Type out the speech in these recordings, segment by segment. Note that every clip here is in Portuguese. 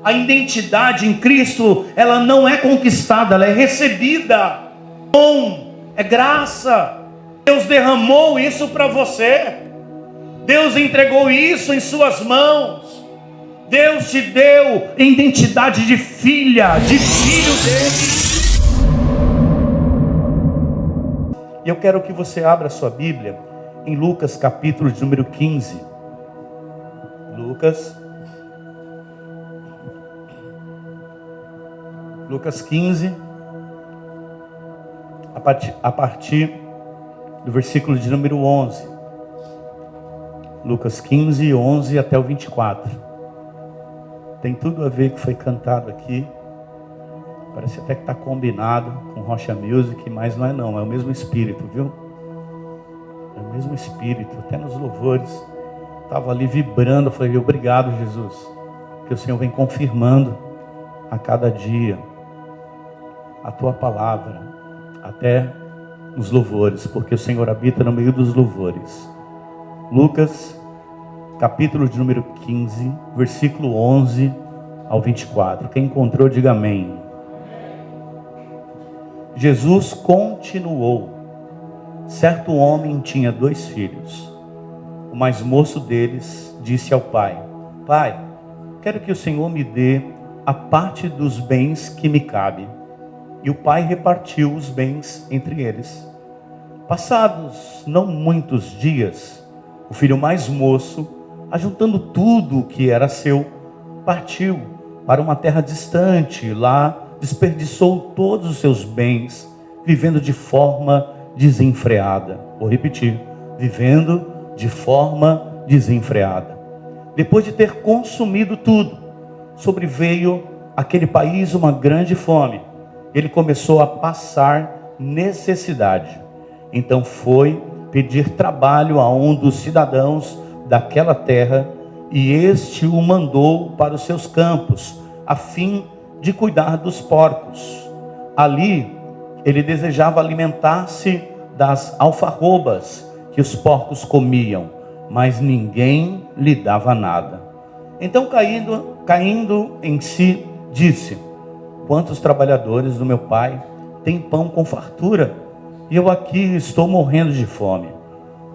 A identidade em Cristo, ela não é conquistada, ela é recebida. Dom, é graça. Deus derramou isso para você. Deus entregou isso em suas mãos. Deus te deu identidade de filha, de filho dele. E eu quero que você abra a sua Bíblia em Lucas capítulo de número 15. Lucas 15, a partir do versículo de número 11. Lucas 15, 11 até o 24. Tem tudo a ver com o que foi cantado aqui. Parece até que está combinado com Rocha Music, mas não é não, é o mesmo Espírito, viu? É o mesmo Espírito, até nos louvores. Estava ali vibrando, eu falei, obrigado Jesus, que o Senhor vem confirmando a cada dia a tua palavra, até nos louvores, porque o Senhor habita no meio dos louvores. Lucas, capítulo de número 15, versículo 11 ao 24. Quem encontrou, diga amém. Jesus continuou. Certo homem tinha 2 filhos. O mais moço deles disse ao pai: Pai, quero que o Senhor me dê a parte dos bens que me cabe. E o pai repartiu os bens entre eles. Passados não muitos dias, o filho mais moço, ajuntando tudo o que era seu, partiu para uma terra distante. Lá desperdiçou todos os seus bens, vivendo de forma desenfreada. Vou repetir: vivendo de forma desenfreada. Depois de ter consumido tudo, sobreveio àquele país uma grande fome. Ele começou a passar necessidade. Então foi pedir trabalho a um dos cidadãos daquela terra, e este o mandou para os seus campos, a fim de cuidar dos porcos. Ali ele desejava alimentar-se das alfarrobas que os porcos comiam, mas ninguém lhe dava nada. Então caindo em si, disse: Quantos trabalhadores do meu pai têm pão com fartura, e eu aqui estou morrendo de fome.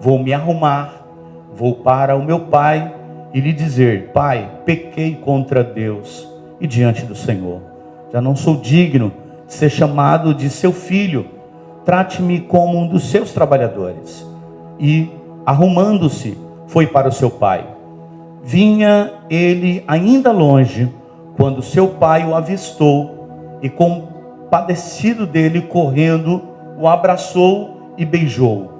Vou me arrumar, vou para o meu pai e lhe dizer: Pai, pequei contra Deus e diante do Senhor. Já não sou digno de ser chamado de seu filho. Trate-me como um dos seus trabalhadores. E, arrumando-se, foi para o seu pai. Vinha ele ainda longe, quando seu pai o avistou, e compadecido dele, correndo, o abraçou e beijou.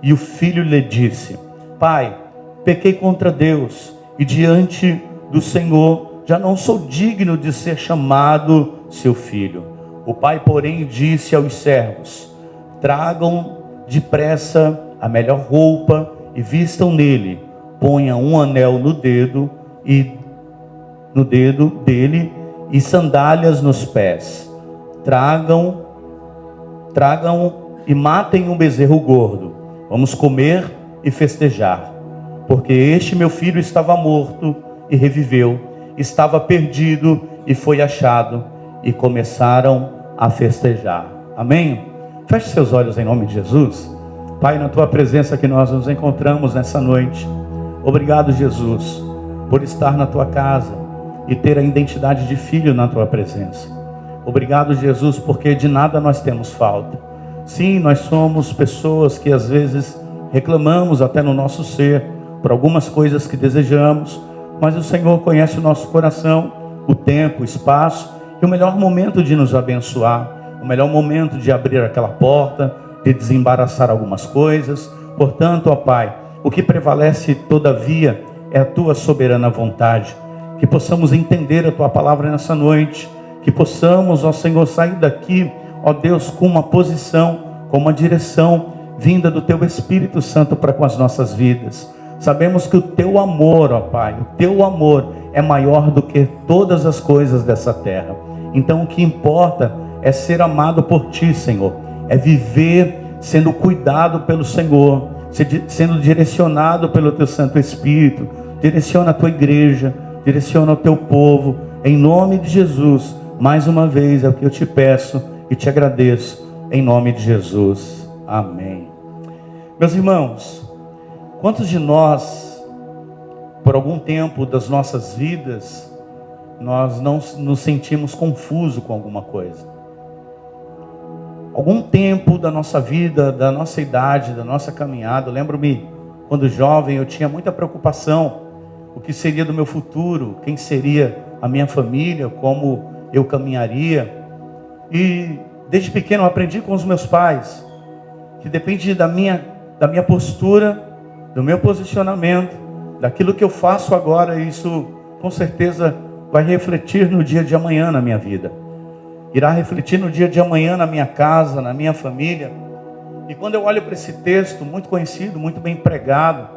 E o filho lhe disse: Pai, pequei contra Deus e diante do Senhor, já não sou digno de ser chamado seu filho. O pai, porém, disse aos servos: Tragam depressa a melhor roupa e vistam nele. Ponham um anel no dedo dele e sandálias nos pés. Tragam e matem um bezerro gordo. Vamos comer e festejar. Porque este meu filho estava morto e reviveu, estava perdido e foi achado. E começaram a festejar. Amém? Feche seus olhos em nome de Jesus. Pai, na tua presença que nós nos encontramos nessa noite. Obrigado, Jesus, por estar na tua casa e ter a identidade de filho na tua presença. Obrigado, Jesus, porque de nada nós temos falta. Sim, nós somos pessoas que às vezes reclamamos até no nosso ser por algumas coisas que desejamos, mas o Senhor conhece o nosso coração, o tempo, o espaço e o melhor momento de nos abençoar, o melhor momento de abrir aquela porta, de desembaraçar algumas coisas. Portanto, ó Pai, o que prevalece todavia é a tua soberana vontade. Que possamos entender a tua palavra nessa noite, que possamos, ó Senhor, sair daqui, ó Deus, com uma posição, com uma direção vinda do teu Espírito Santo para com as nossas vidas. Sabemos que o teu amor, ó Pai, o teu amor é maior do que todas as coisas dessa terra. Então o que importa é ser amado por ti, Senhor, é viver sendo cuidado pelo Senhor, sendo direcionado pelo teu Santo Espírito. Direciona a tua igreja, direciona o teu povo, Em nome de Jesus, mais uma vez é o que eu te peço e te agradeço. Em nome de Jesus. Amém. Meus irmãos, quantos de nós, por algum tempo das nossas vidas, nós não nos sentimos confusos com alguma coisa? Algum tempo da nossa vida, da nossa idade, da nossa caminhada, eu lembro-me, quando jovem, eu tinha muita preocupação, o que seria do meu futuro, quem seria a minha família, como eu caminharia. E desde pequeno eu aprendi com os meus pais, que depende da minha postura, do meu posicionamento, daquilo que eu faço agora, isso com certeza vai refletir no dia de amanhã na minha vida. Irá refletir no dia de amanhã na minha casa, na minha família. E quando eu olho para esse texto, muito conhecido, muito bem pregado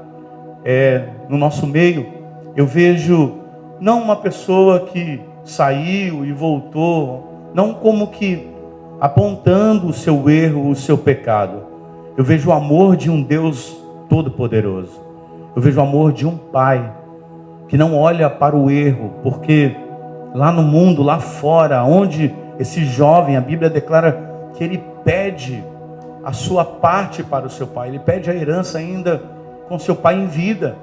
no nosso meio, eu vejo não uma pessoa que saiu e voltou, não como que apontando o seu erro, o seu pecado. Eu vejo o amor de um Deus todo-poderoso. Eu vejo o amor de um Pai que não olha para o erro, porque lá no mundo, lá fora, onde esse jovem, a Bíblia declara que ele pede a sua parte para o seu pai. Ele pede a herança ainda com seu pai em vida.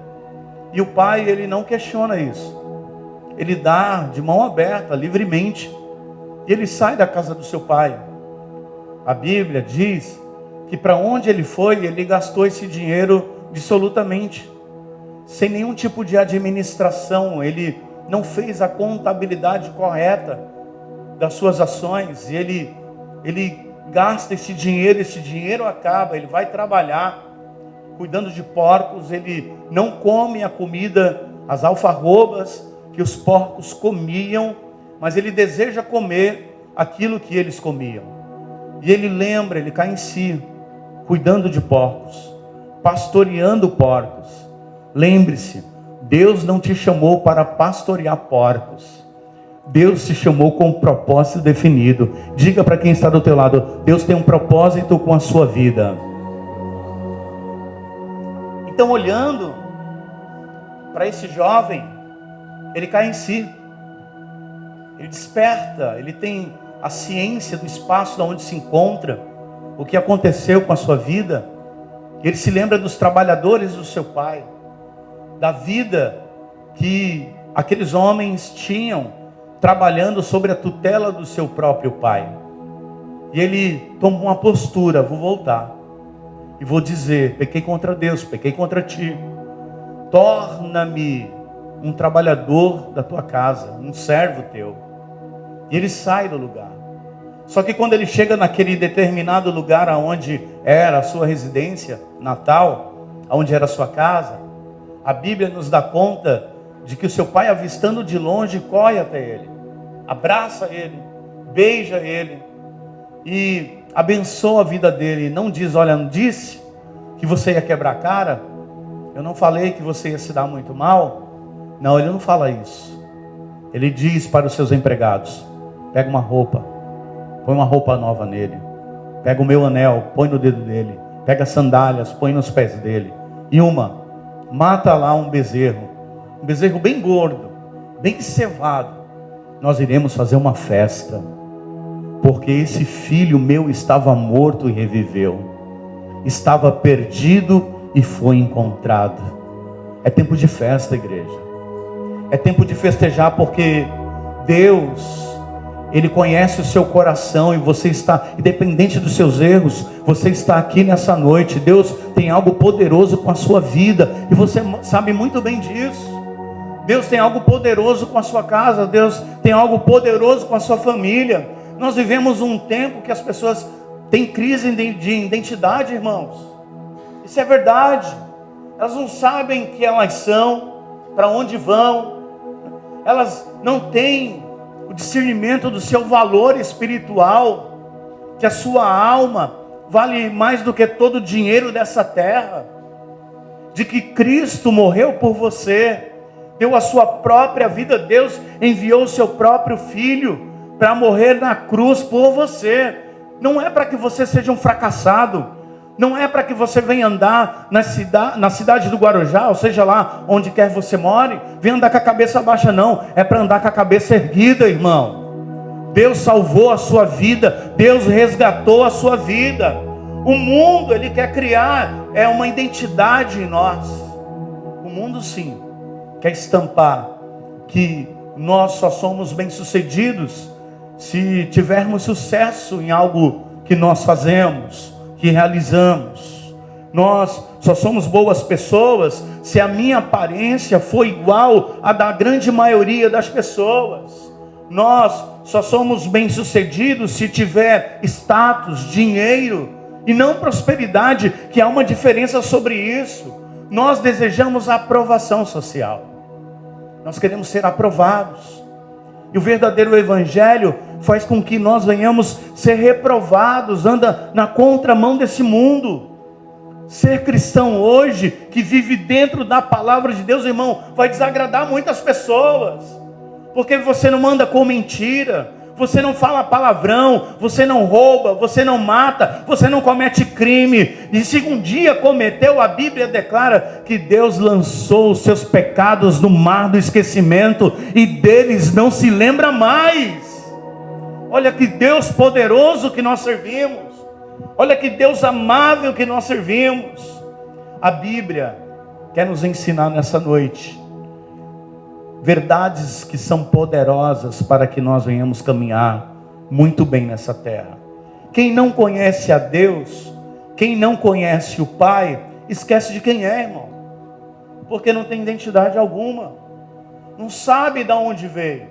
E o pai, ele não questiona isso. Ele dá de mão aberta, livremente. E ele sai da casa do seu pai. A Bíblia diz que para onde ele foi, ele gastou esse dinheiro dissolutamente, sem nenhum tipo de administração. Ele não fez a contabilidade correta das suas ações. E ele gasta esse dinheiro acaba, ele vai trabalhar cuidando de porcos, ele não come a comida, as alfarrobas que os porcos comiam, mas ele deseja comer aquilo que eles comiam. E ele lembra, ele cai em si, cuidando de porcos, pastoreando porcos. Lembre-se, Deus não te chamou para pastorear porcos. Deus te chamou com um propósito definido. Diga para quem está do teu lado: Deus tem um propósito com a sua vida. Então, olhando para esse jovem, ele cai em si. Ele desperta, ele tem a ciência do espaço onde se encontra, o que aconteceu com a sua vida. Ele se lembra dos trabalhadores do seu pai, da vida que aqueles homens tinham trabalhando sobre a tutela do seu próprio pai. E ele toma uma postura: vou voltar e vou dizer, pequei contra Deus, pequei contra ti, torna-me um trabalhador da tua casa, um servo teu. E ele sai do lugar. Só que quando ele chega naquele determinado lugar aonde era a sua residência natal, aonde era a sua casa, a Bíblia nos dá conta de que o seu pai, avistando de longe, corre até ele, abraça ele, beija ele e abençoa a vida dele. Não diz: olha, não disse que você ia quebrar a cara? Eu não falei que você ia se dar muito mal? Não, ele não fala isso. Ele diz para os seus empregados: pega uma roupa, põe uma roupa nova nele, pega o meu anel, põe no dedo dele, pega sandálias, põe nos pés dele, e mata lá um bezerro bem gordo, bem cevado. Nós iremos fazer uma festa, porque esse filho meu estava morto e reviveu, estava perdido e foi encontrado. É tempo de festa, igreja. É tempo de festejar, porque Deus, Ele conhece o seu coração, e você está, independente dos seus erros, você está aqui nessa noite. Deus tem algo poderoso com a sua vida, e você sabe muito bem disso. Deus tem algo poderoso com a sua casa. Deus tem algo poderoso com a sua família. Nós vivemos um tempo que as pessoas têm crise de identidade, irmãos. Isso é verdade. Elas não sabem quem elas são, para onde vão. Elas não têm o discernimento do seu valor espiritual, que a sua alma vale mais do que todo o dinheiro dessa terra, de que Cristo morreu por você, deu a sua própria vida. Deus enviou o seu próprio Filho para morrer na cruz por você. Não é para que você seja um fracassado, Não é para que você venha andar na cidade do Guarujá, ou seja lá onde quer você more, venha andar com a cabeça baixa, não. É para andar com a cabeça erguida, irmão. Deus salvou a sua vida, Deus resgatou a sua vida. O mundo, ele quer criar uma identidade em nós. O mundo, sim, quer estampar que nós só somos bem-sucedidos se tivermos sucesso em algo que nós fazemos, que realizamos. Nós só somos boas pessoas se a minha aparência for igual à da grande maioria das pessoas. Nós só somos bem-sucedidos se tiver status, dinheiro e não prosperidade, que há uma diferença sobre isso. Nós desejamos a aprovação social. Nós queremos ser aprovados. E o verdadeiro evangelho faz com que nós venhamos ser reprovados, anda na contramão desse mundo. Ser cristão hoje, que vive dentro da palavra de Deus, irmão, vai desagradar muitas pessoas. Porque você não anda com mentira, você não fala palavrão, você não rouba, você não mata, você não comete crime. E se um dia cometeu, a Bíblia declara que Deus lançou os seus pecados no mar do esquecimento e deles não se lembra mais. Olha que Deus poderoso que nós servimos. Olha que Deus amável que nós servimos. A Bíblia quer nos ensinar nessa noite verdades que são poderosas para que nós venhamos caminhar muito bem nessa terra. Quem não conhece a Deus, quem não conhece o Pai, esquece de quem é, irmão. Porque não tem identidade alguma. Não sabe de onde veio.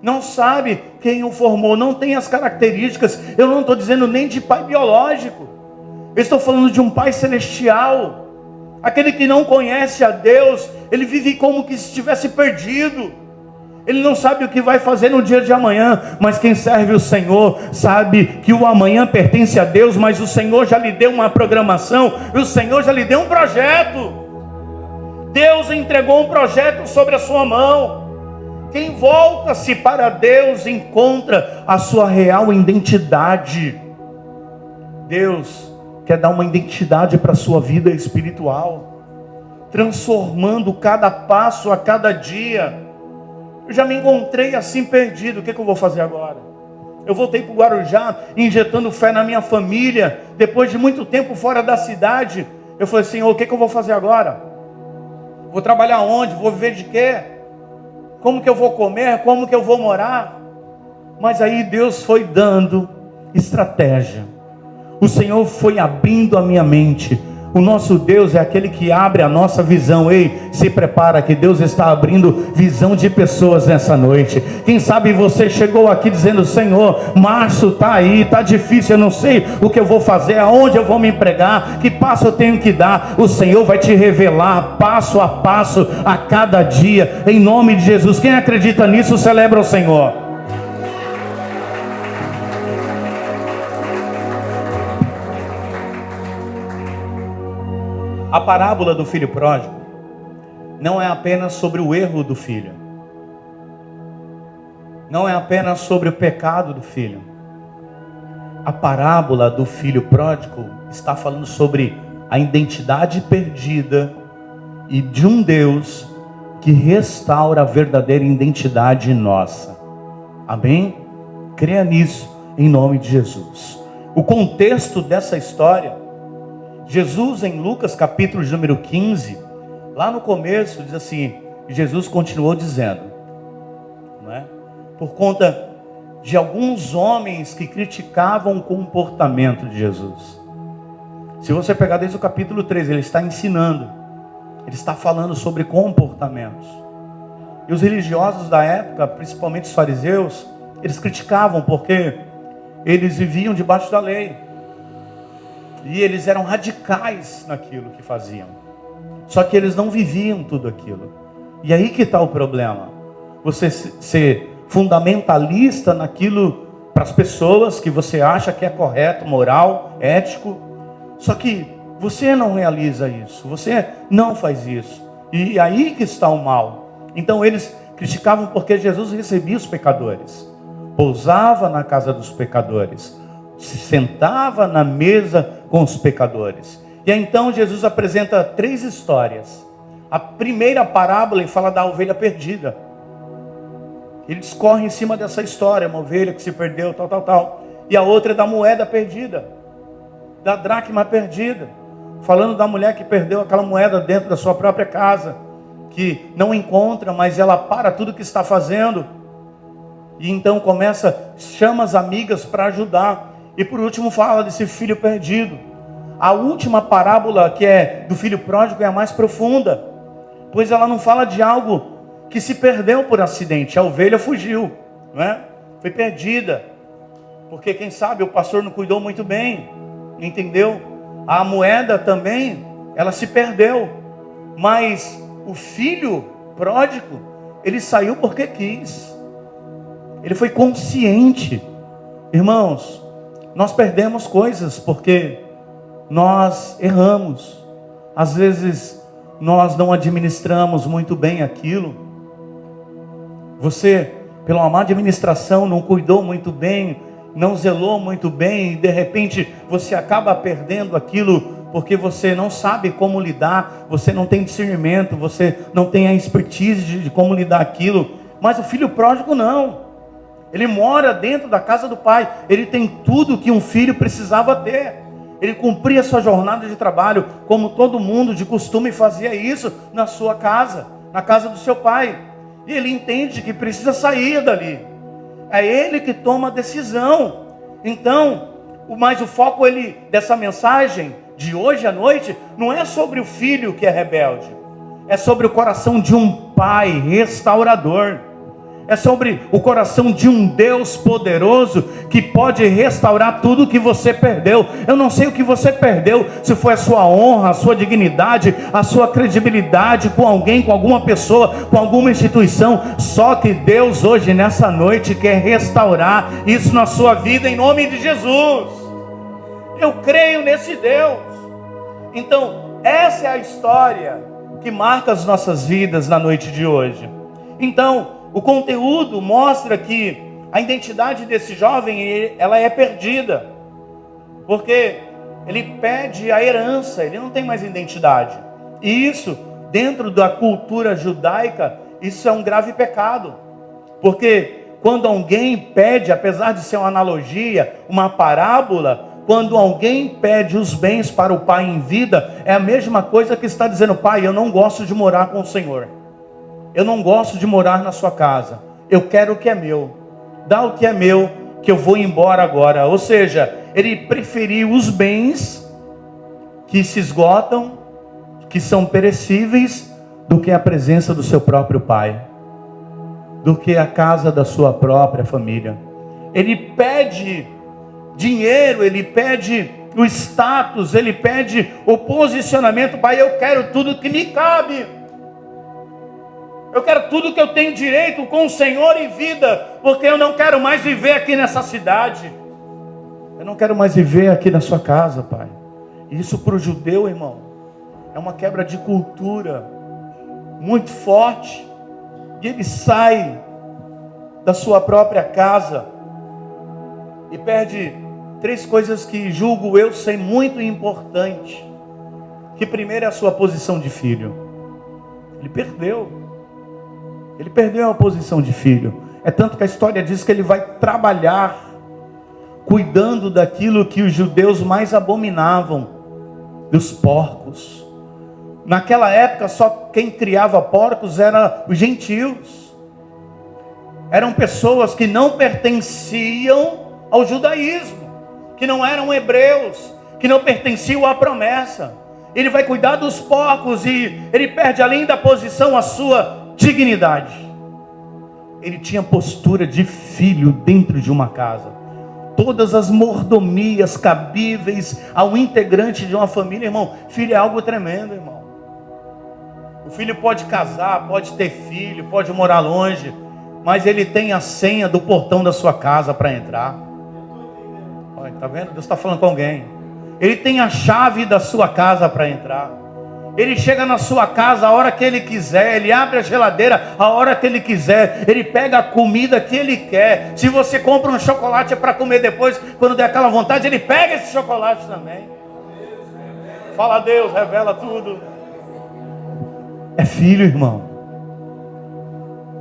Não sabe quem o formou. Não tem as características. Eu não estou dizendo nem de pai biológico. Eu estou falando de um Pai celestial. Aquele que não conhece a Deus, ele vive como que estivesse perdido. Ele não sabe o que vai fazer no dia de amanhã. Mas quem serve o Senhor sabe que o amanhã pertence a Deus. Mas o Senhor já lhe deu uma programação. E o Senhor já lhe deu um projeto. Deus entregou um projeto sobre a sua mão. Quem volta-se para Deus encontra a sua real identidade. Deus quer dar uma identidade para a sua vida espiritual, transformando cada passo a cada dia. Eu já me encontrei assim perdido. O que eu vou fazer agora? Eu voltei para o Guarujá, injetando fé na minha família, depois de muito tempo fora da cidade. Eu falei, Senhor, o que eu vou fazer agora? Vou trabalhar onde? Vou viver de quê? Como que eu vou comer? Como que eu vou morar? Mas aí Deus foi dando estratégia. O Senhor foi abrindo a minha mente. O nosso Deus é aquele que abre a nossa visão. Ei, se prepara que Deus está abrindo visão de pessoas nessa noite. Quem sabe você chegou aqui dizendo, Senhor, março está aí, está difícil, eu não sei o que eu vou fazer, aonde eu vou me empregar, que passo eu tenho que dar. O Senhor vai te revelar passo a passo, a cada dia, em nome de Jesus. Quem acredita nisso, celebra o Senhor. A parábola do filho pródigo não é apenas sobre o erro do filho. Não é apenas sobre o pecado do filho. A parábola do filho pródigo está falando sobre a identidade perdida e de um Deus que restaura a verdadeira identidade nossa. Amém? Creia nisso em nome de Jesus. O contexto dessa história, Jesus em Lucas capítulo de número 15, lá no começo diz assim, Jesus continuou dizendo, não é? Por conta de alguns homens que criticavam o comportamento de Jesus. Se você pegar desde o capítulo 13, ele está ensinando, ele está falando sobre comportamentos. E os religiosos da época, principalmente os fariseus, eles criticavam porque eles viviam debaixo da lei. E eles eram radicais naquilo que faziam. Só que eles não viviam tudo aquilo. E aí que está o problema. Você ser fundamentalista naquilo para as pessoas que você acha que é correto, moral, ético. Só que você não realiza isso. Você não faz isso. E aí que está o mal. Então eles criticavam porque Jesus recebia os pecadores. Pousava na casa dos pecadores. Se sentava na mesa com os pecadores. E aí então Jesus apresenta 3 histórias. A primeira parábola ele fala da ovelha perdida. Ele discorre em cima dessa história, uma ovelha que se perdeu, tal. E a outra é da moeda perdida, da dracma perdida, falando da mulher que perdeu aquela moeda dentro da sua própria casa, que não encontra, mas ela para tudo que está fazendo, e então chama as amigas para ajudar. E por último fala desse filho perdido. A última parábola, que é do filho pródigo, é a mais profunda, pois ela não fala de algo que se perdeu por acidente. A ovelha fugiu, não é? Foi perdida, porque quem sabe o pastor não cuidou muito bem, entendeu? A moeda também, ela se perdeu, mas o filho pródigo, ele saiu porque quis, ele foi consciente. Irmãos, nós perdemos coisas porque nós erramos, às vezes nós não administramos muito bem aquilo. Você, pela má administração, não cuidou muito bem, não zelou muito bem, e de repente você acaba perdendo aquilo, porque você não sabe como lidar, você não tem discernimento, você não tem a expertise de como lidar aquilo. Mas o filho pródigo não, ele mora dentro da casa do pai, ele tem tudo que um filho precisava ter, ele cumpria sua jornada de trabalho, como todo mundo de costume fazia isso na sua casa, na casa do seu pai. E ele entende que precisa sair dali. É ele que toma a decisão. Então, mas o foco dessa mensagem de hoje à noite não é sobre o filho que é rebelde. É sobre o coração de um pai restaurador. É sobre o coração de um Deus poderoso que pode restaurar tudo que você perdeu. Eu não sei o que você perdeu, se foi a sua honra, a sua dignidade, a sua credibilidade com alguém, com alguma pessoa, com alguma instituição. Só que Deus hoje, nessa noite, quer restaurar isso na sua vida em nome de Jesus. Eu creio nesse Deus. Então, essa é a história que marca as nossas vidas na noite de hoje. Então, o conteúdo mostra que a identidade desse jovem, ela é perdida, porque ele pede a herança, ele não tem mais identidade. E isso, dentro da cultura judaica, isso é um grave pecado, porque quando alguém pede, apesar de ser uma analogia, uma parábola, quando alguém pede os bens para o pai em vida, é a mesma coisa que está dizendo: pai, eu não gosto de morar com o Senhor. Eu não gosto de morar na sua casa. Eu quero o que é meu. Dá o que é meu, que eu vou embora agora. Ou seja, ele preferiu os bens que se esgotam, que são perecíveis, do que a presença do seu próprio pai, do que a casa da sua própria família. Ele pede dinheiro, ele pede o status, ele pede o posicionamento. Pai, eu quero tudo que me cabe. Eu quero tudo que eu tenho direito com o Senhor em vida, porque eu não quero mais viver aqui nessa cidade. Eu não quero mais viver aqui na sua casa, pai. Isso para o judeu, irmão, é uma quebra de cultura muito forte. E ele sai da sua própria casa e perde 3 coisas que julgo eu ser muito importante. Que primeiro é a sua posição de filho. Ele perdeu a posição de filho. É tanto que a história diz que ele vai trabalhar cuidando daquilo que os judeus mais abominavam, dos porcos. Naquela época só quem criava porcos eram os gentios. Eram pessoas que não pertenciam ao judaísmo, que não eram hebreus, que não pertenciam à promessa. Ele vai cuidar dos porcos e ele perde, além da posição, a sua dignidade. Ele tinha postura de filho dentro de uma casa. Todas as mordomias cabíveis ao integrante de uma família, irmão. Filho é algo tremendo, irmão. O filho pode casar, pode ter filho, pode morar longe, mas ele tem a senha do portão da sua casa para entrar. Olha, tá vendo? Deus está falando com alguém. Ele tem a chave da sua casa para entrar. Ele chega na sua casa a hora que ele quiser. Ele abre a geladeira a hora que ele quiser. Ele pega a comida que ele quer. Se você compra um chocolate para comer depois, quando der aquela vontade, ele pega esse chocolate também. Fala a Deus, revela tudo. É filho, irmão.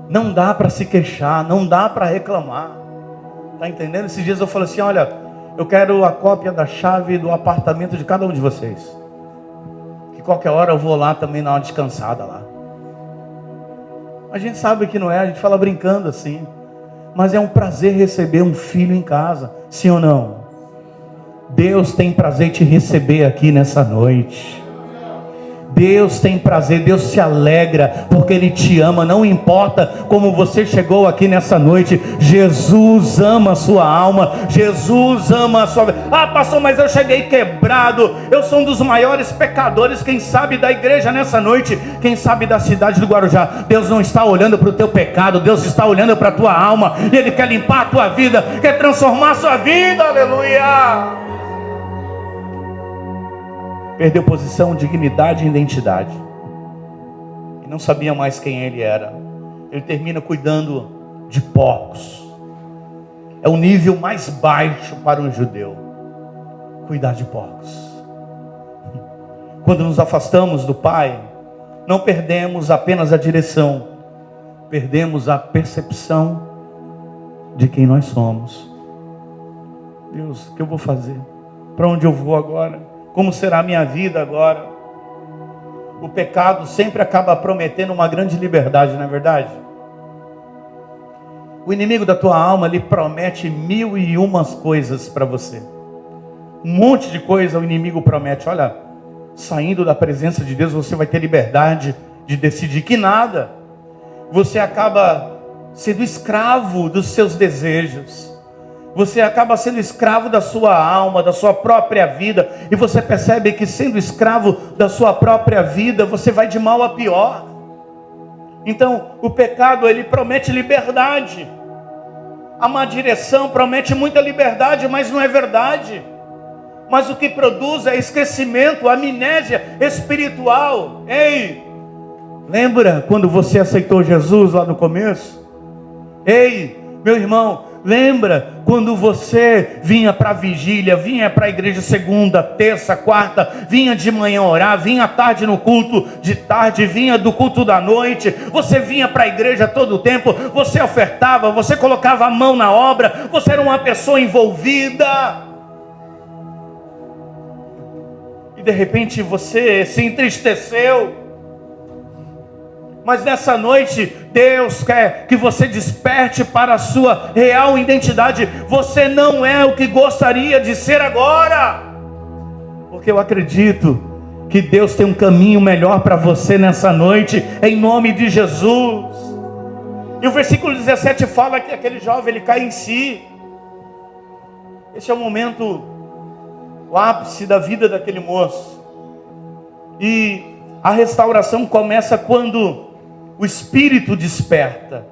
Não dá para se queixar, não dá para reclamar. Tá entendendo? Esses dias eu falei assim, olha, eu quero a cópia da chave do apartamento de cada um de vocês. Que qualquer hora eu vou lá também dar uma descansada lá. A gente sabe que não é, a gente fala brincando assim. Mas é um prazer receber um filho em casa, sim ou não? Deus tem prazer em te receber aqui nessa noite. Deus tem prazer, Deus se alegra, porque Ele te ama, não importa como você chegou aqui nessa noite. Jesus ama a sua alma, Jesus ama a sua vida. Ah, pastor, mas eu cheguei quebrado, eu sou um dos maiores pecadores, quem sabe da igreja nessa noite, quem sabe da cidade do Guarujá. Deus não está olhando para o teu pecado, Deus está olhando para a tua alma, e Ele quer limpar a tua vida, quer transformar a sua vida, aleluia. Perdeu posição, dignidade e identidade. E não sabia mais quem ele era. Ele termina cuidando de porcos. É o nível mais baixo para um judeu. Cuidar de porcos. Quando nos afastamos do Pai, não perdemos apenas a direção. Perdemos a percepção de quem nós somos. Deus, o que eu vou fazer? Para onde eu vou agora? Como será a minha vida agora? O pecado sempre acaba prometendo uma grande liberdade, não é verdade? O inimigo da tua alma, ele promete 1001 coisas para você. Um monte de coisa o inimigo promete. Olha, saindo da presença de Deus, você vai ter liberdade de decidir que nada. Você acaba sendo escravo dos seus desejos. Você acaba sendo escravo da sua alma, da sua própria vida. E você percebe que sendo escravo da sua própria vida, você vai de mal a pior. Então, o pecado, ele promete liberdade. A má direção promete muita liberdade, mas não é verdade. Mas o que produz é esquecimento, amnésia espiritual. Ei, lembra quando você aceitou Jesus lá no começo? Ei, meu irmão, lembra quando você vinha para a vigília, vinha para a igreja segunda, terça, quarta, vinha de manhã orar, vinha à tarde no culto de tarde, vinha do culto da noite, você vinha para a igreja todo o tempo, você ofertava, você colocava a mão na obra, você era uma pessoa envolvida. E de repente você se entristeceu. Mas nessa noite, Deus quer que você desperte para a sua real identidade. Você não é o que gostaria de ser agora. Porque eu acredito que Deus tem um caminho melhor para você nessa noite, em nome de Jesus. E o versículo 17 fala que aquele jovem, ele cai em si. Esse é o momento, o ápice da vida daquele moço. E a restauração começa quando o Espírito desperta.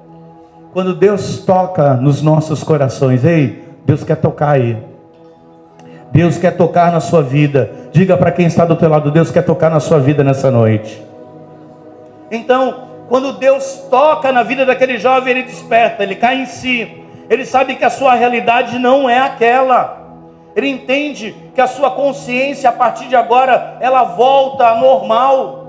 Quando Deus toca nos nossos corações. Ei, Deus quer tocar aí. Deus quer tocar na sua vida. Diga para quem está do teu lado, Deus quer tocar na sua vida nessa noite. Então, quando Deus toca na vida daquele jovem, ele desperta, ele cai em si. Ele sabe que a sua realidade não é aquela. Ele entende que a sua consciência, a partir de agora, ela volta à normal.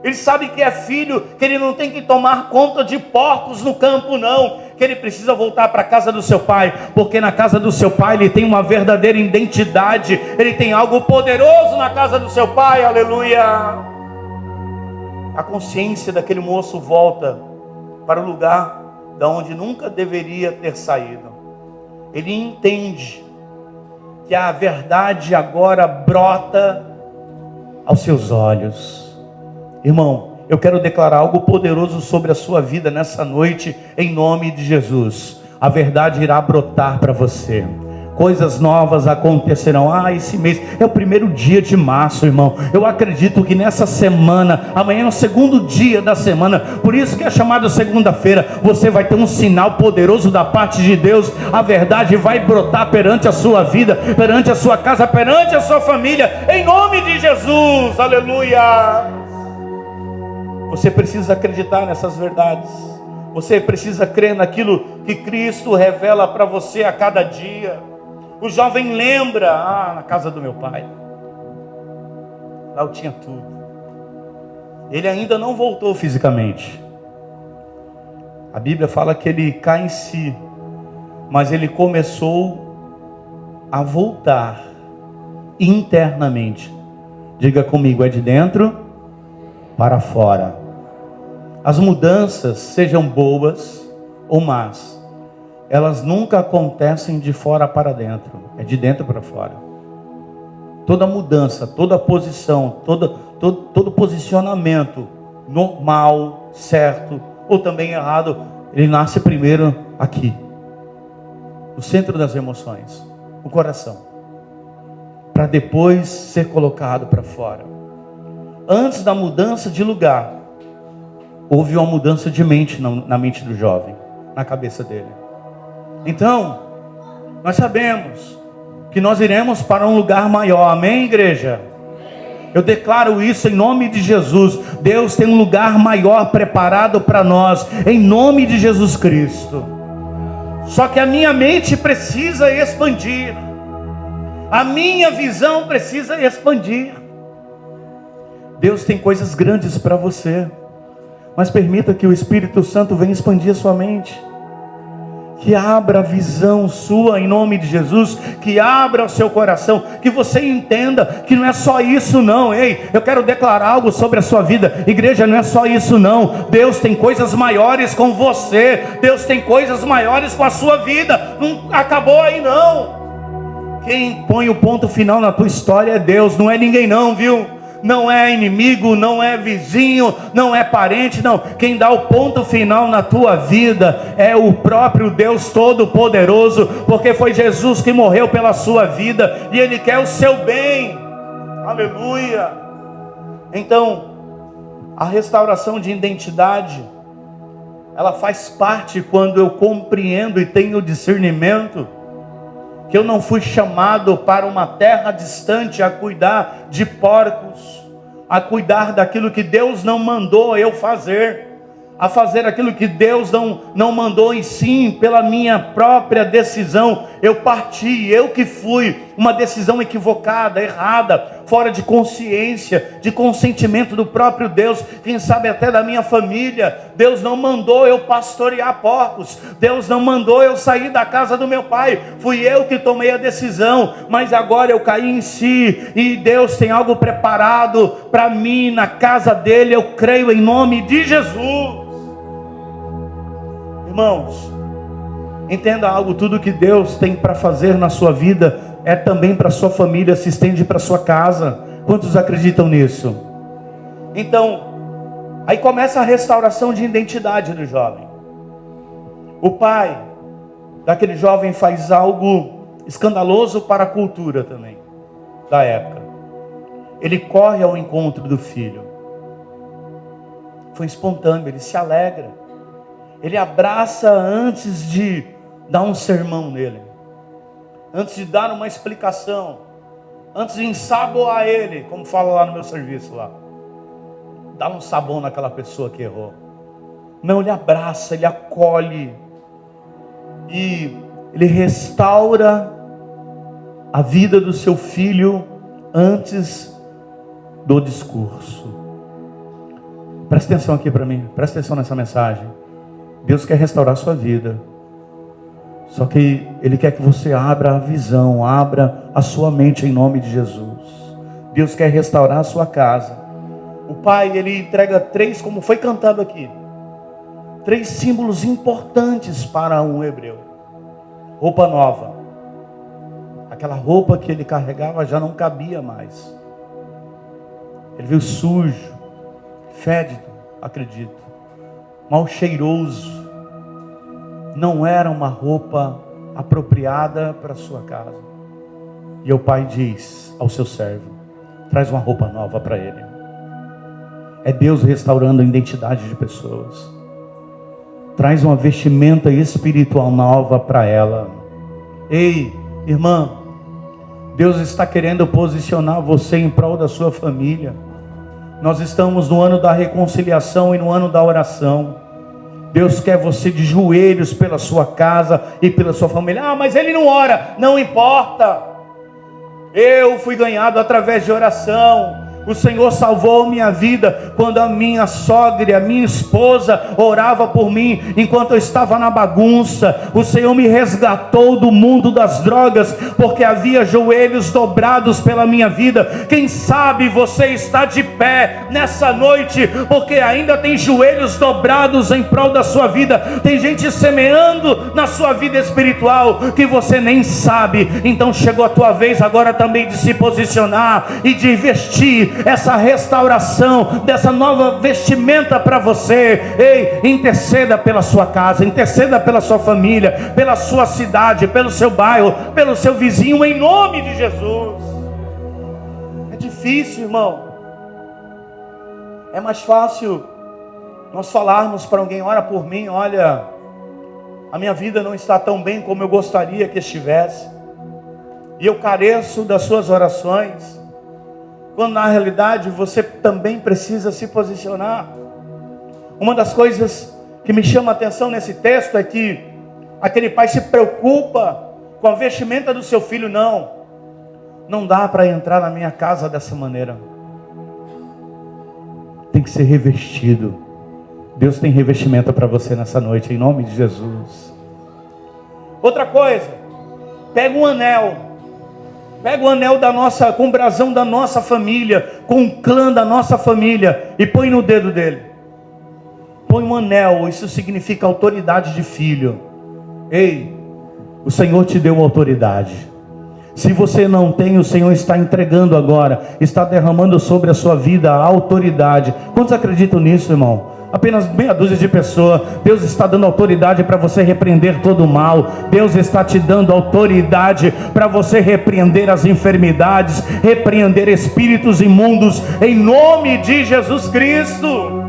Ele sabe que é filho, que ele não tem que tomar conta de porcos no campo não, que ele precisa voltar para a casa do seu pai, porque na casa do seu pai ele tem uma verdadeira identidade, ele tem algo poderoso na casa do seu pai, aleluia. A consciência daquele moço volta para o lugar da onde nunca deveria ter saído. Ele entende que a verdade agora brota aos seus olhos. Irmão, eu quero declarar algo poderoso sobre a sua vida nessa noite, em nome de Jesus. A verdade irá brotar para você. Coisas novas acontecerão. Esse mês é o primeiro dia de março, irmão. Eu acredito que nessa semana, amanhã é o segundo dia da semana, por isso que é chamado segunda-feira, você vai ter um sinal poderoso da parte de Deus. A verdade vai brotar perante a sua vida, perante a sua casa, perante a sua família, em nome de Jesus, aleluia. Você precisa acreditar nessas verdades. Você precisa crer naquilo que Cristo revela para você a cada dia. O jovem lembra, na casa do meu pai. Lá eu tinha tudo. Ele ainda não voltou fisicamente. A Bíblia fala que ele cai em si, mas ele começou a voltar internamente. Diga comigo, é de dentro para fora. As mudanças, sejam boas ou más, elas nunca acontecem de fora para dentro, é de dentro para fora. Toda mudança, toda posição, todo posicionamento normal, certo ou também errado, ele nasce primeiro aqui, no centro das emoções, no coração, para depois ser colocado para fora. Antes da mudança de lugar, houve uma mudança de mente na mente do jovem, na cabeça dele. Então, nós sabemos que nós iremos para um lugar maior, amém, igreja? Eu declaro isso em nome de Jesus. Deus tem um lugar maior preparado para nós, em nome de Jesus Cristo. Só que a minha mente precisa expandir, a minha visão precisa expandir. Deus tem coisas grandes para você, mas permita que o Espírito Santo venha expandir a sua mente, que abra a visão sua em nome de Jesus, que abra o seu coração, que você entenda que não é só isso não. Ei, eu quero declarar algo sobre a sua vida, igreja, não é só isso não. Deus tem coisas maiores com você, Deus tem coisas maiores com a sua vida, não acabou aí não. Quem põe o ponto final na tua história é Deus, não é ninguém não, viu? Não é inimigo, não é vizinho, não é parente, não. Quem dá o ponto final na tua vida é o próprio Deus Todo-Poderoso, porque foi Jesus que morreu pela sua vida e Ele quer o seu bem. Aleluia. Então, a restauração de identidade, ela faz parte quando eu compreendo e tenho discernimento que eu não fui chamado para uma terra distante a cuidar de porcos, a cuidar daquilo que Deus não mandou eu fazer, a fazer aquilo que Deus não mandou, e sim, pela minha própria decisão, eu parti, eu que fui, uma decisão equivocada, errada, fora de consciência, de consentimento do próprio Deus, quem sabe até da minha família. Deus não mandou eu pastorear porcos, Deus não mandou eu sair da casa do meu pai, fui eu que tomei a decisão, mas agora eu caí em si, e Deus tem algo preparado para mim na casa dele, eu creio em nome de Jesus. Irmãos, entenda algo, tudo que Deus tem para fazer na sua vida é também para sua família, se estende para sua casa. Quantos acreditam nisso? Então, aí começa a restauração de identidade do jovem. O pai daquele jovem faz algo escandaloso para a cultura também da época. Ele corre ao encontro do filho. Foi espontâneo, ele se alegra. Ele abraça antes de dar um sermão nele, antes de dar uma explicação, antes de ensaboar ele, como fala lá no meu serviço lá. Dá um sabão naquela pessoa que errou. Não, ele abraça, ele acolhe, e ele restaura a vida do seu filho antes do discurso. Presta atenção aqui para mim, presta atenção nessa mensagem. Deus quer restaurar a sua vida, só que Ele quer que você abra a visão, abra a sua mente em nome de Jesus. Deus quer restaurar a sua casa. O pai, ele entrega 3, como foi cantado aqui, 3 símbolos importantes para um hebreu. Roupa nova, aquela roupa que ele carregava já não cabia mais. Ele veio sujo, fédido, acredito, mal cheiroso. Não era uma roupa apropriada para a sua casa. E o pai diz ao seu servo: traz uma roupa nova para ele. É Deus restaurando a identidade de pessoas. Traz uma vestimenta espiritual nova para ela. Ei, irmã, Deus está querendo posicionar você em prol da sua família. Nós estamos no ano da reconciliação e no ano da oração. Deus quer você de joelhos pela sua casa e pela sua família. Ah, mas ele não ora. Não importa. Eu fui ganhado através de oração. O Senhor salvou minha vida quando a minha sogra, a minha esposa orava por mim enquanto eu estava na bagunça. O Senhor me resgatou do mundo das drogas, porque havia joelhos dobrados pela minha vida. Quem sabe você está de pé nessa noite, porque ainda tem joelhos dobrados em prol da sua vida. Tem gente semeando na sua vida espiritual que você nem sabe. Então chegou a tua vez agora também de se posicionar e de investir essa restauração, dessa nova vestimenta para você. Ei, interceda pela sua casa, interceda pela sua família, pela sua cidade, pelo seu bairro, pelo seu vizinho, em nome de Jesus. É difícil, irmão. É mais fácil nós falarmos para alguém: ora por mim, olha, a minha vida não está tão bem como eu gostaria que estivesse, e eu careço das suas orações. Quando na realidade você também precisa se posicionar. Uma das coisas que me chama a atenção nesse texto é que aquele pai se preocupa com a vestimenta do seu filho. Não dá para entrar na minha casa dessa maneira. Tem que ser revestido. Deus tem revestimento para você nessa noite, em nome de Jesus. Outra coisa, pega um anel. Pega o anel da nossa, com o brasão da nossa família, com o clã da nossa família, e põe no dedo dele. Põe um anel, isso significa autoridade de filho. Ei, o Senhor te deu autoridade. Se você não tem, o Senhor está entregando agora, está derramando sobre a sua vida a autoridade. Quantos acreditam nisso, irmão? Apenas meia dúzia de pessoas. Deus está dando autoridade para você repreender todo o mal. Deus está te dando autoridade para você repreender as enfermidades, repreender espíritos imundos, em nome de Jesus Cristo.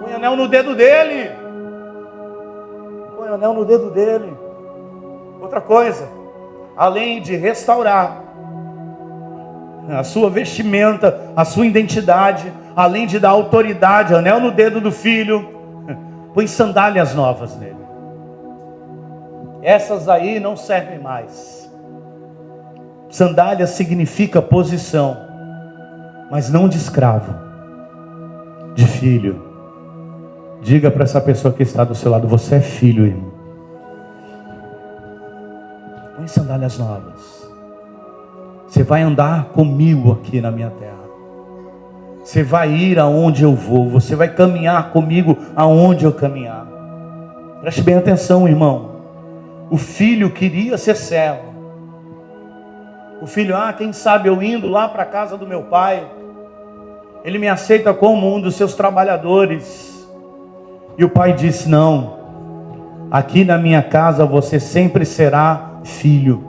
Põe anel no dedo dele. Põe anel no dedo dele. Outra coisa, além de restaurar a sua vestimenta, a sua identidade, além de dar autoridade, anel no dedo do filho, põe sandálias novas nele. Essas aí não servem mais. Sandália significa posição, mas não de escravo, de filho. Diga para essa pessoa que está do seu lado: você é filho, irmão. Põe sandálias novas. Você vai andar comigo aqui na minha terra. Você vai ir aonde eu vou. Você vai caminhar comigo aonde eu caminhar. Preste bem atenção, irmão. O filho queria ser servo. O filho: quem sabe eu indo lá para a casa do meu pai, ele me aceita como um dos seus trabalhadores. E o pai disse: não, aqui na minha casa você sempre será filho.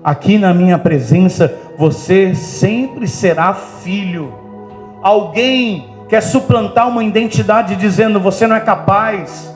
Aqui na minha presença você sempre será filho. Alguém quer suplantar uma identidade dizendo: você não é capaz.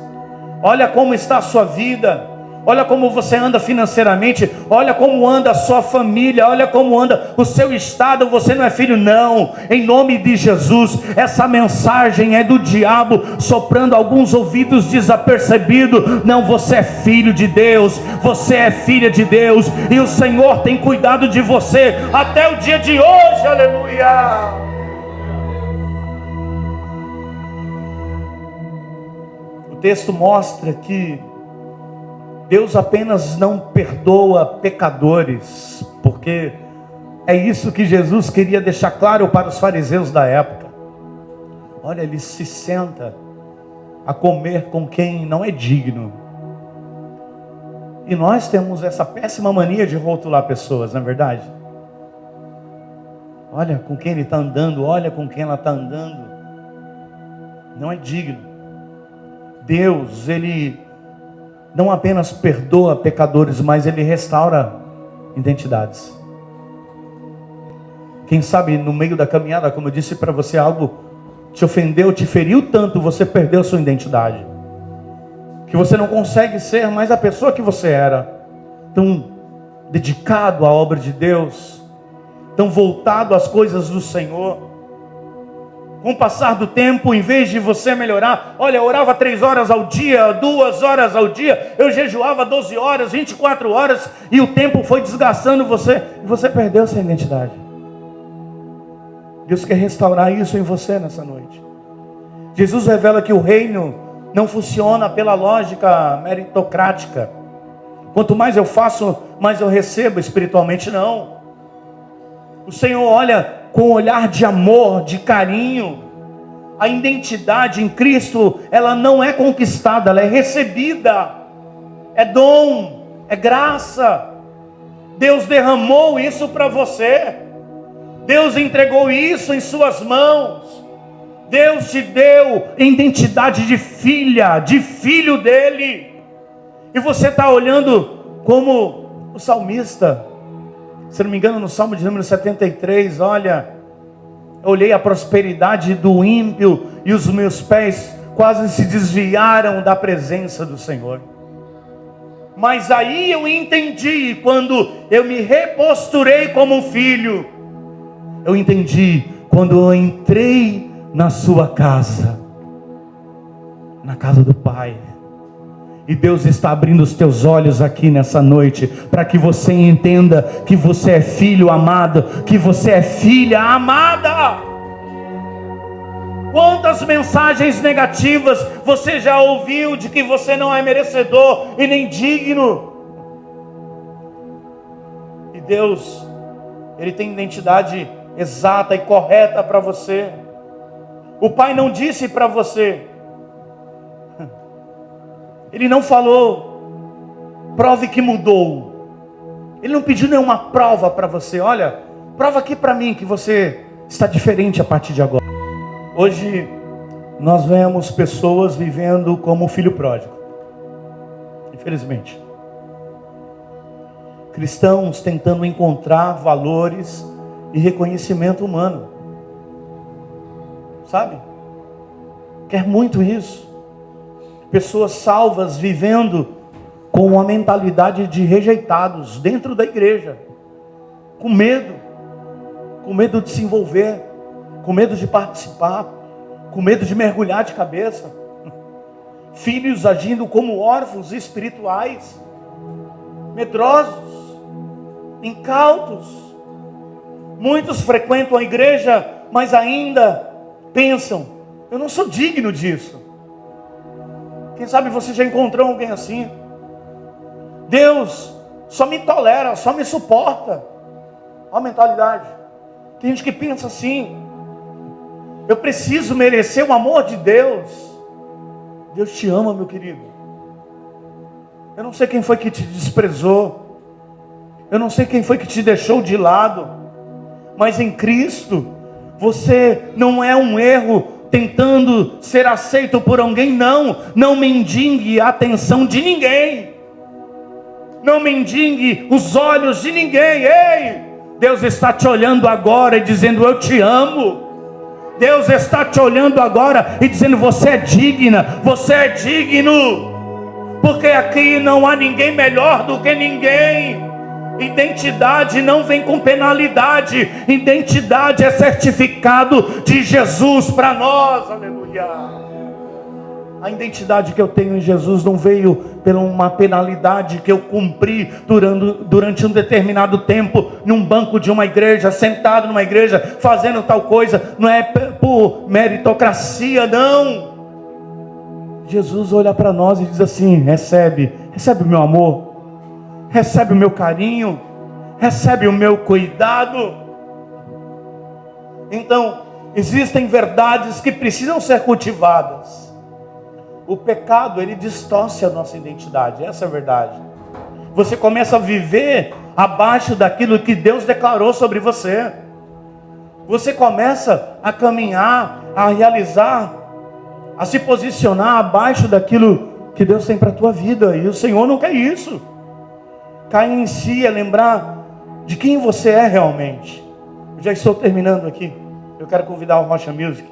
Olha como está a sua vida. Olha como você anda financeiramente. Olha como anda a sua família. Olha como anda o seu estado. Você não é filho. Não, em nome de Jesus. Essa mensagem é do diabo soprando alguns ouvidos desapercebidos. Não, você é filho de Deus. Você é filha de Deus. E o Senhor tem cuidado de você até o dia de hoje. Aleluia. O texto mostra que Deus apenas não perdoa pecadores, porque é isso que Jesus queria deixar claro para os fariseus da época. Olha, ele se senta a comer com quem não é digno. E nós temos essa péssima mania de rotular pessoas, não é verdade? Olha com quem ele está andando, olha com quem ela está andando. Não é digno. Deus, ele não apenas perdoa pecadores, mas ele restaura identidades. Quem sabe no meio da caminhada, como eu disse para você, algo te ofendeu, te feriu tanto, você perdeu sua identidade, que você não consegue ser mais a pessoa que você era, tão dedicado à obra de Deus, tão voltado às coisas do Senhor. Com o passar do tempo, em vez de você melhorar, olha, eu orava 3 horas ao dia, 2 horas ao dia, eu jejuava 12 horas, 24 horas, e o tempo foi desgastando você, e você perdeu sua identidade. Deus quer restaurar isso em você nessa noite. Jesus revela que o reino não funciona pela lógica meritocrática. Quanto mais eu faço, mais eu recebo espiritualmente, não. O Senhor olha com um olhar de amor, de carinho. A identidade em Cristo, ela não é conquistada, ela é recebida. É dom, é graça. Deus derramou isso para você. Deus entregou isso em suas mãos. Deus te deu identidade de filha, de filho dele. E você está olhando como o salmista, se não me engano no Salmo de número 73, olha, eu olhei a prosperidade do ímpio e os meus pés quase se desviaram da presença do Senhor. Mas aí eu entendi, quando eu me reposturei como um filho, eu entendi quando eu entrei na sua casa, na casa do Pai. E Deus está abrindo os teus olhos aqui nessa noite, para que você entenda que você é filho amado, que você é filha amada. Quantas mensagens negativas você já ouviu de que você não é merecedor e nem digno? E Deus, Ele tem identidade exata e correta para você. O Pai não disse para você, Ele não falou, prove que mudou. Ele não pediu nenhuma prova para você. Olha, prova aqui para mim que você está diferente a partir de agora. Hoje nós vemos pessoas vivendo como filho pródigo, infelizmente. Cristãos tentando encontrar valores e reconhecimento humano, sabe? Quer muito isso. Pessoas salvas vivendo com uma mentalidade de rejeitados dentro da igreja, com medo de se envolver, com medo de participar, com medo de mergulhar de cabeça. Filhos agindo como órfãos espirituais, medrosos, incautos. Muitos frequentam a igreja, mas ainda pensam, eu não sou digno disso. Quem sabe você já encontrou alguém assim? Deus só me tolera, só me suporta. Olha a mentalidade. Tem gente que pensa assim, eu preciso merecer o amor de Deus. Deus te ama, meu querido. Eu não sei quem foi que te desprezou, eu não sei quem foi que te deixou de lado, mas em Cristo você não é um erro tentando ser aceito por alguém. Não mendigue a atenção de ninguém, não mendigue os olhos de ninguém. Ei, Deus está te olhando agora e dizendo, eu te amo. Deus está te olhando agora e dizendo, você é digna, você é digno, porque aqui não há ninguém melhor do que ninguém. Identidade não vem com penalidade. Identidade é certificado de Jesus para nós. Aleluia. A identidade que eu tenho em Jesus não veio por uma penalidade que eu cumpri durante um determinado tempo, num banco de uma igreja, sentado numa igreja, fazendo tal coisa. Não é por meritocracia, não. Jesus olha para nós e diz assim, recebe o meu amor, recebe o meu carinho, recebe o meu cuidado. Então, existem verdades que precisam ser cultivadas. O pecado, ele distorce a nossa identidade, essa é a verdade. Você começa a viver abaixo daquilo que Deus declarou sobre você. Você começa a caminhar, a realizar, a se posicionar abaixo daquilo que Deus tem para a tua vida. E o Senhor não quer isso. Cair em si é lembrar de quem você é realmente. Eu já estou terminando aqui. Eu quero convidar o Rocha Music.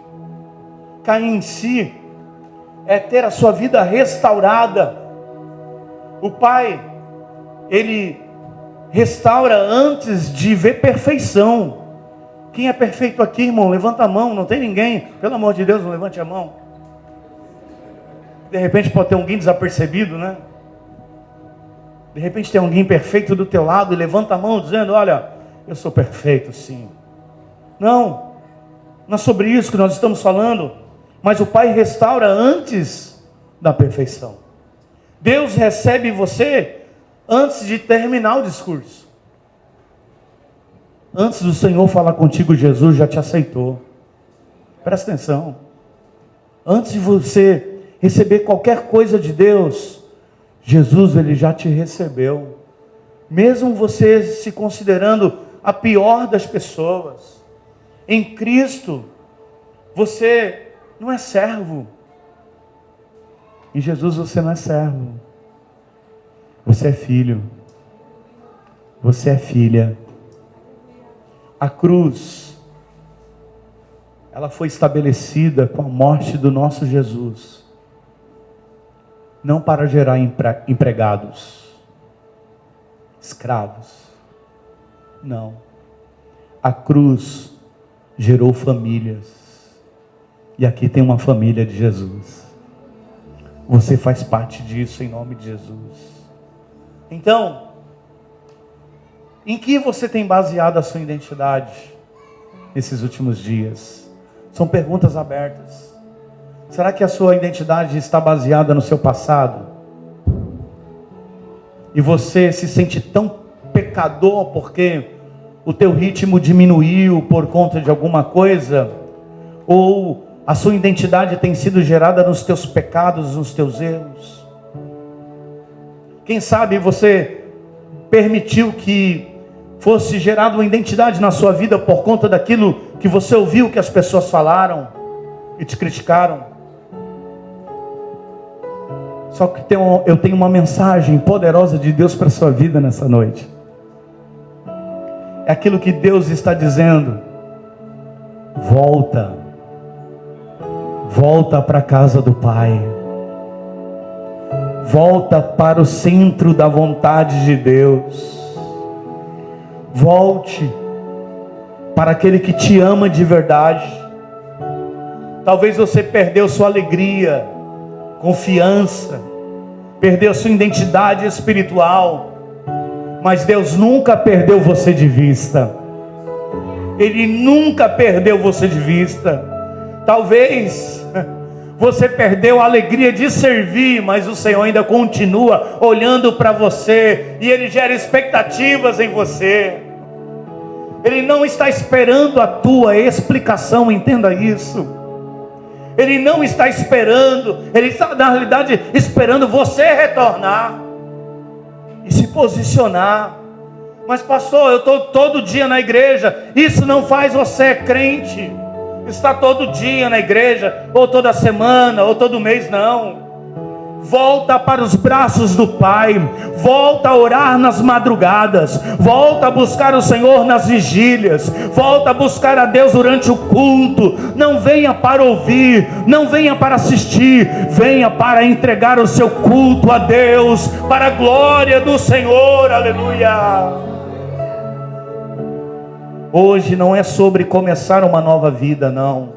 Cair em si é ter a sua vida restaurada. O Pai, Ele restaura antes de ver perfeição. Quem é perfeito aqui, irmão? Levanta a mão. Não tem ninguém? Pelo amor de Deus, não levante a mão. De repente pode ter alguém desapercebido, né? De repente tem alguém perfeito do teu lado e levanta a mão dizendo, olha, eu sou perfeito sim. Não, Não é sobre isso que nós estamos falando, mas o Pai restaura antes da perfeição. Deus recebe você antes de terminar o discurso. Antes do Senhor falar contigo, Jesus já te aceitou. Presta atenção. Antes de você receber qualquer coisa de Deus, Jesus, Ele já te recebeu. Mesmo você se considerando a pior das pessoas, em Cristo, você não é servo. Em Jesus você não é servo. Você é filho. Você é filha. A cruz, ela foi estabelecida com a morte do nosso Jesus. Não para gerar empregados, escravos. Não. A cruz gerou famílias. E aqui tem uma família de Jesus. Você faz parte disso em nome de Jesus. Então, em que você tem baseado a sua identidade nesses últimos dias? São perguntas abertas. Será que a sua identidade está baseada no seu passado? E você se sente tão pecador porque o teu ritmo diminuiu por conta de alguma coisa? Ou a sua identidade tem sido gerada nos teus pecados, nos teus erros? Quem sabe você permitiu que fosse gerada uma identidade na sua vida por conta daquilo que você ouviu que as pessoas falaram e te criticaram? Só que eu tenho uma mensagem poderosa de Deus para a sua vida nessa noite. É aquilo que Deus está dizendo: volta para a casa do Pai, volta para o centro da vontade de Deus, volte para aquele que te ama de verdade. Talvez você perdeu sua alegria, confiança, perdeu sua identidade espiritual, mas Deus nunca perdeu você de vista. Ele nunca perdeu você de vista. Talvez você perdeu a alegria de servir, mas o Senhor ainda continua olhando para você e Ele gera expectativas em você. Ele não está esperando a tua explicação, entenda isso. Ele não está esperando, Ele está na realidade esperando você retornar e se posicionar. Mas pastor, eu estou todo dia na igreja. Isso não faz você crente. Está todo dia na igreja, ou toda semana, ou todo mês, não. Volta para os braços do Pai. Volta a orar nas madrugadas. Volta a buscar o Senhor nas vigílias. Volta a buscar a Deus durante o culto. Não venha para ouvir, não venha para assistir. Venha para entregar o seu culto a Deus, para a glória do Senhor. Aleluia. Hoje não é sobre começar uma nova vida, não.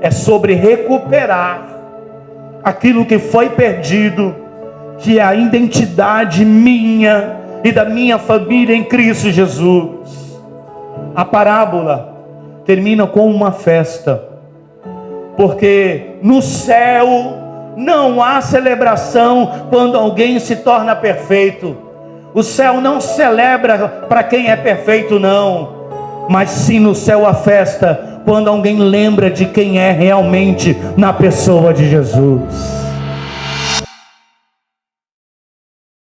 É sobre recuperar aquilo que foi perdido, que é a identidade minha e da minha família em Cristo Jesus. A parábola termina com uma festa, porque no céu não há celebração quando alguém se torna perfeito. O céu não celebra para quem é perfeito, não. Mas sim, no céu a festa quando alguém lembra de quem é realmente na pessoa de Jesus.